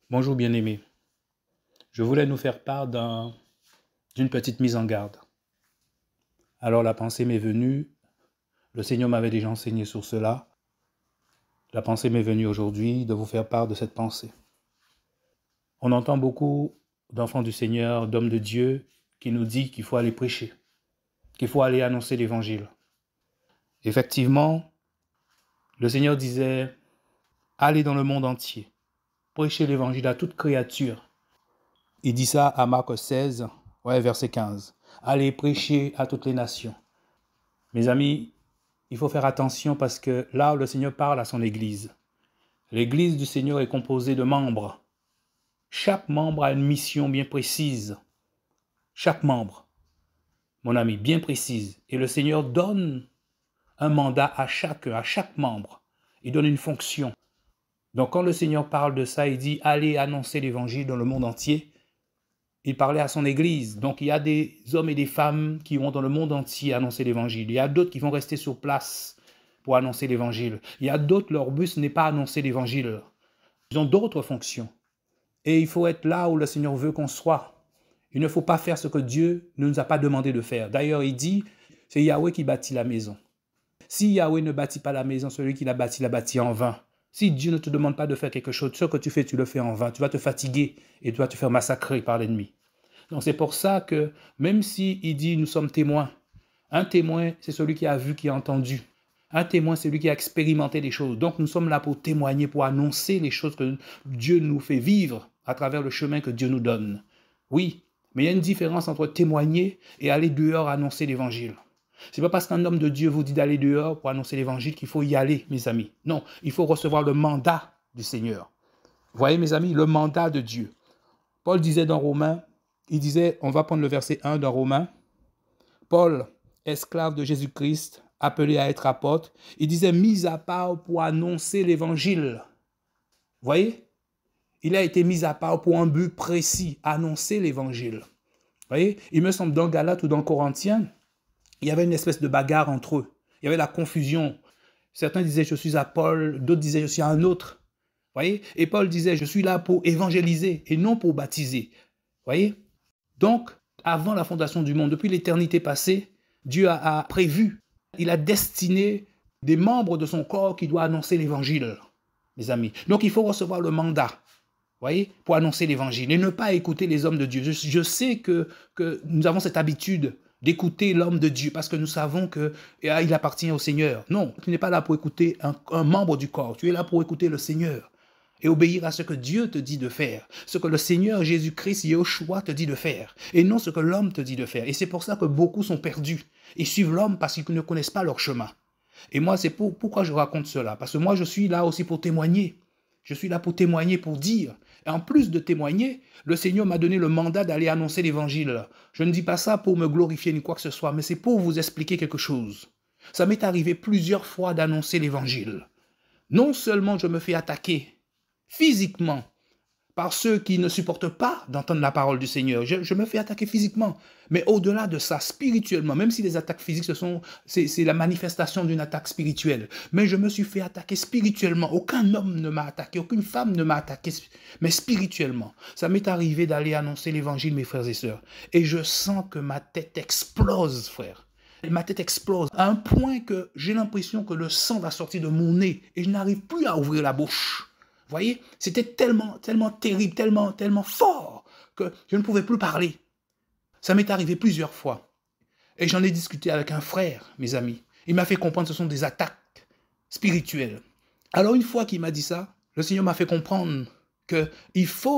Bonjour bien-aimés, je voulais nous faire part d'une petite mise en garde. Alors la pensée m'est venue, le Seigneur m'avait déjà enseigné sur cela. La pensée m'est venue aujourd'hui de vous faire part de cette pensée. On entend beaucoup d'enfants du Seigneur, d'hommes de Dieu, qui nous disent qu'il faut aller prêcher, qu'il faut aller annoncer l'évangile. Effectivement, le Seigneur disait, allez dans le monde entier, prêchez l'évangile à toute créature. Il dit ça à Marc 16, verset 15. Allez prêcher à toutes les nations. Mes amis, il faut faire attention parce que là, le Seigneur parle à son Église. L'Église du Seigneur est composée de membres. Chaque membre a une mission bien précise. Chaque membre, mon ami, bien précise. Et le Seigneur donne un mandat à chaque membre. Il donne une fonction. Donc quand le Seigneur parle de ça, il dit « Allez annoncer l'évangile dans le monde entier ». Il parlait à son Église. Donc il y a des hommes et des femmes qui vont dans le monde entier annoncer l'évangile. Il y a d'autres qui vont rester sur place pour annoncer l'évangile. Il y a d'autres, leur but, ce n'est pas annoncer l'évangile. Ils ont d'autres fonctions. Et il faut être là où le Seigneur veut qu'on soit. Il ne faut pas faire ce que Dieu ne nous a pas demandé de faire. D'ailleurs, il dit, c'est Yahweh qui bâtit la maison. Si Yahweh ne bâtit pas la maison, celui qui l'a bâti en vain. Si Dieu ne te demande pas de faire quelque chose, ce que tu fais, tu le fais en vain. Tu vas te fatiguer et tu vas te faire massacrer par l'ennemi. Donc c'est pour ça que même s'il dit nous sommes témoins, un témoin c'est celui qui a vu, qui a entendu. Un témoin c'est celui qui a expérimenté les choses. Donc nous sommes là pour témoigner, pour annoncer les choses que Dieu nous fait vivre à travers le chemin que Dieu nous donne. Oui, mais il y a une différence entre témoigner et aller dehors annoncer l'évangile. Ce n'est pas parce qu'un homme de Dieu vous dit d'aller dehors pour annoncer l'évangile qu'il faut y aller, mes amis. Non, il faut recevoir le mandat du Seigneur. Vous voyez, mes amis, le mandat de Dieu. Paul disait dans Romains, il disait, on va prendre le verset 1 dans Romains, Paul, esclave de Jésus-Christ, appelé à être apôtre, il disait, mis à part pour annoncer l'évangile. Vous voyez? Il a été mis à part pour un but précis, annoncer l'évangile. Vous voyez? Il me semble dans Galates ou dans Corinthiens, il y avait une espèce de bagarre entre eux. Il y avait la confusion. Certains disaient, je suis à Paul, d'autres disaient, je suis à un autre. Vous voyez? Et Paul disait, je suis là pour évangéliser et non pour baptiser. Vous voyez? Donc, avant la fondation du monde, depuis l'éternité passée, Dieu a prévu, il a destiné des membres de son corps qui doivent annoncer l'évangile, mes amis. Donc, il faut recevoir le mandat, voyez, pour annoncer l'évangile et ne pas écouter les hommes de Dieu. Je sais que nous avons cette habitude d'écouter l'homme de Dieu parce que nous savons qu'il appartient au Seigneur. Non, tu n'es pas là pour écouter un membre du corps, tu es là pour écouter le Seigneur. Et obéir à ce que Dieu te dit de faire, ce que le Seigneur Jésus-Christ, Yahushua, te dit de faire, et non ce que l'homme te dit de faire. Et c'est pour ça que beaucoup sont perdus. Ils suivent l'homme parce qu'ils ne connaissent pas leur chemin. Et moi, c'est pourquoi je raconte cela. Parce que moi, je suis là aussi pour témoigner. Je suis là pour témoigner, pour dire. Et en plus de témoigner, le Seigneur m'a donné le mandat d'aller annoncer l'évangile. Je ne dis pas ça pour me glorifier ni quoi que ce soit, mais c'est pour vous expliquer quelque chose. Ça m'est arrivé plusieurs fois d'annoncer l'évangile. Non seulement je me fais attaquer physiquement par ceux qui ne supportent pas d'entendre la parole du Seigneur. Je me fais attaquer physiquement. Mais au-delà de ça, spirituellement, même si les attaques physiques, c'est la manifestation d'une attaque spirituelle. Mais je me suis fait attaquer spirituellement. Aucun homme ne m'a attaqué, aucune femme ne m'a attaqué, mais spirituellement. Ça m'est arrivé d'aller annoncer l'évangile, mes frères et sœurs. Et je sens que ma tête explose, frère. Ma tête explose à un point que j'ai l'impression que le sang va sortir de mon nez et je n'arrive plus à ouvrir la bouche. Vous voyez, c'était tellement terrible, tellement fort que je ne pouvais plus parler. Ça m'est arrivé plusieurs fois. Et j'en ai discuté avec un frère, mes amis. Il m'a fait comprendre que ce sont des attaques spirituelles. Alors une fois qu'il m'a dit ça, le Seigneur m'a fait comprendre que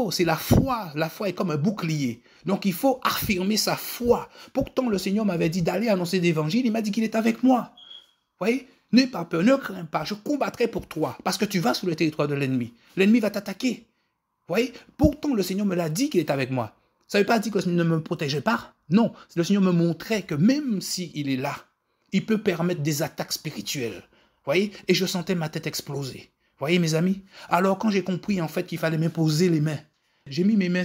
c'est la foi. La foi est comme un bouclier. Donc il faut affirmer sa foi. Pourtant, le Seigneur m'avait dit d'aller annoncer l'évangile. Il m'a dit qu'il est avec moi. Vous voyez? N'aie pas peur, ne crains pas, je combattrai pour toi, parce que tu vas sur le territoire de l'ennemi. L'ennemi va t'attaquer. Vous voyez? Pourtant, le Seigneur me l'a dit qu'il est avec moi. Ça ne veut pas dire que le Seigneur ne me protégeait pas. Non, le Seigneur me montrait que même s'il est là, il peut permettre des attaques spirituelles. Vous voyez? Et je sentais ma tête exploser. Vous voyez, mes amis? Alors, quand j'ai compris, en fait, qu'il fallait m'imposer les mains, j'ai mis mes mains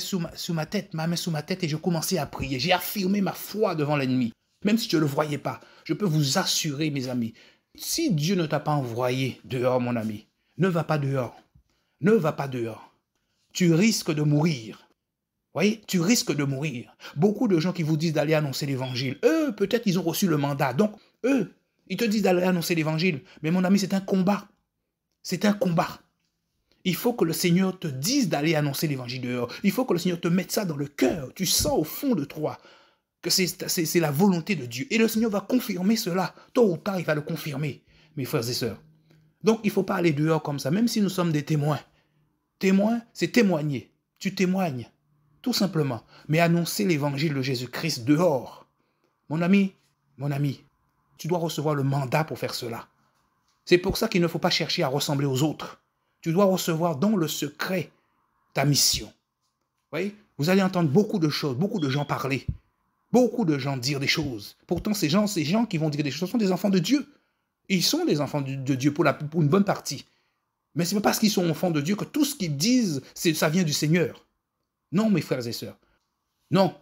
ma main sous ma tête et je commençais à prier. J'ai affirmé ma foi devant l'ennemi. Même si je ne le voyais pas, je peux vous assurer, mes amis, si Dieu ne t'a pas envoyé dehors, mon ami, ne va pas dehors. Ne va pas dehors. tu risques de mourir. Vous voyez, tu risques de mourir. Beaucoup de gens qui vous disent d'aller annoncer l'évangile, eux, peut-être ils ont reçu le mandat. Donc, eux, ils te disent d'aller annoncer l'évangile. Mais mon ami, c'est un combat. C'est un combat. Il faut que le Seigneur te dise d'aller annoncer l'évangile dehors. Il faut que le Seigneur te mette ça dans le cœur. Tu sens au fond de toi que c'est la volonté de Dieu. Et le Seigneur va confirmer cela. Tôt ou tard, il va le confirmer, mes frères et sœurs. Donc, il ne faut pas aller dehors comme ça, même si nous sommes des témoins. Témoin, c'est témoigner. Tu témoignes. Tout simplement. Mais annoncer l'évangile de Jésus-Christ dehors. Mon ami, tu dois recevoir le mandat pour faire cela. C'est pour ça qu'il ne faut pas chercher à ressembler aux autres. Tu dois recevoir dans le secret ta mission. Vous voyez, vous allez entendre beaucoup de choses, beaucoup de gens parler. Beaucoup de gens dire des choses. Pourtant, ces gens qui vont dire des choses sont des enfants de Dieu. Ils sont des enfants de Dieu pour une bonne partie. Mais ce n'est pas parce qu'ils sont enfants de Dieu que tout ce qu'ils disent, ça vient du Seigneur. Non, mes frères et sœurs. Non.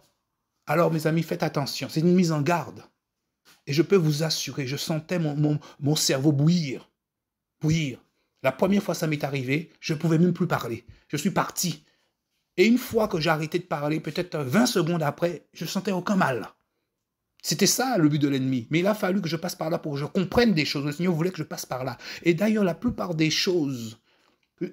Alors, mes amis, faites attention. C'est une mise en garde. Et je peux vous assurer, je sentais mon cerveau bouillir. Bouillir. La première fois ça m'est arrivé, je ne pouvais même plus parler. Je suis parti. Et une fois que j'ai arrêté de parler, peut-être 20 secondes après, je ne sentais aucun mal. C'était ça le but de l'ennemi. Mais il a fallu que je passe par là pour que je comprenne des choses. Le Seigneur voulait que je passe par là. Et d'ailleurs, la plupart des choses,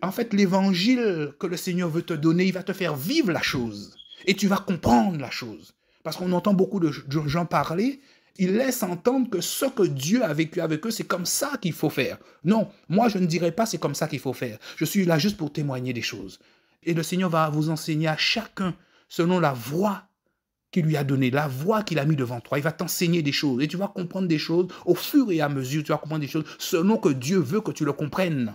en fait, l'évangile que le Seigneur veut te donner, il va te faire vivre la chose. Et tu vas comprendre la chose. Parce qu'on entend beaucoup de gens parler, ils laissent entendre que ce que Dieu a vécu avec eux, c'est comme ça qu'il faut faire. Non, moi je ne dirais pas c'est comme ça qu'il faut faire. Je suis là juste pour témoigner des choses. Et le Seigneur va vous enseigner à chacun selon la voie qu'il lui a donnée, la voie qu'il a mis devant toi. Il va t'enseigner des choses et tu vas comprendre des choses au fur et à mesure. Tu vas comprendre des choses selon que Dieu veut que tu le comprennes.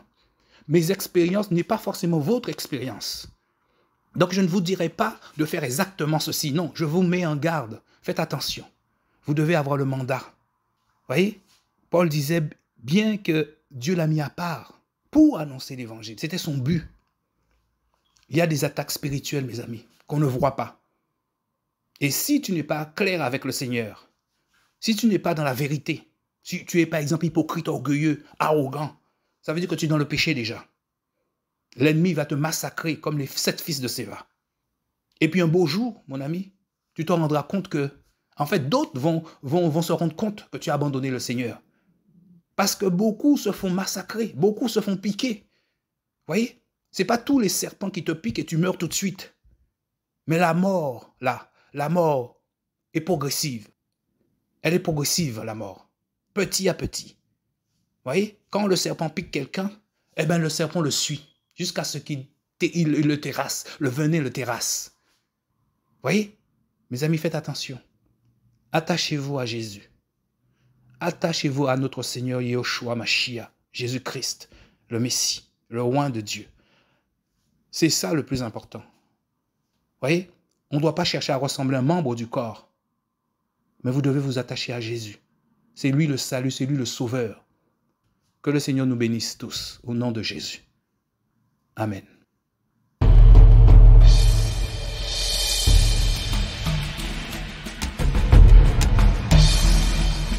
Mes expériences n'est pas forcément votre expérience. Donc je ne vous dirai pas de faire exactement ceci. Non, je vous mets en garde. Faites attention. Vous devez avoir le mandat. Vous voyez, Paul disait bien que Dieu l'a mis à part pour annoncer l'évangile. C'était son but. Il y a des attaques spirituelles, mes amis, qu'on ne voit pas. Et si tu n'es pas clair avec le Seigneur, si tu n'es pas dans la vérité, si tu es par exemple hypocrite, orgueilleux, arrogant, ça veut dire que tu es dans le péché déjà. L'ennemi va te massacrer comme les 7 fils de Séva. Et puis un beau jour, mon ami, tu te rendras compte que en fait, d'autres vont se rendre compte que tu as abandonné le Seigneur. Parce que beaucoup se font massacrer, beaucoup se font piquer. Vous voyez, ce n'est pas tous les serpents qui te piquent et tu meurs tout de suite. Mais la mort, là, la mort est progressive. Elle est progressive, la mort. Petit à petit. Vous voyez, quand le serpent pique quelqu'un, eh bien le serpent le suit jusqu'à ce qu'il le terrasse, le venin le terrasse. Vous voyez, mes amis, faites attention. Attachez-vous à Jésus. Attachez-vous à notre Seigneur Yahushua Mashiach, Jésus-Christ, le Messie, le roi de Dieu. C'est ça le plus important. Vous voyez, on ne doit pas chercher à ressembler à un membre du corps, mais vous devez vous attacher à Jésus. C'est lui le salut, c'est lui le sauveur. Que le Seigneur nous bénisse tous, au nom de Jésus. Amen.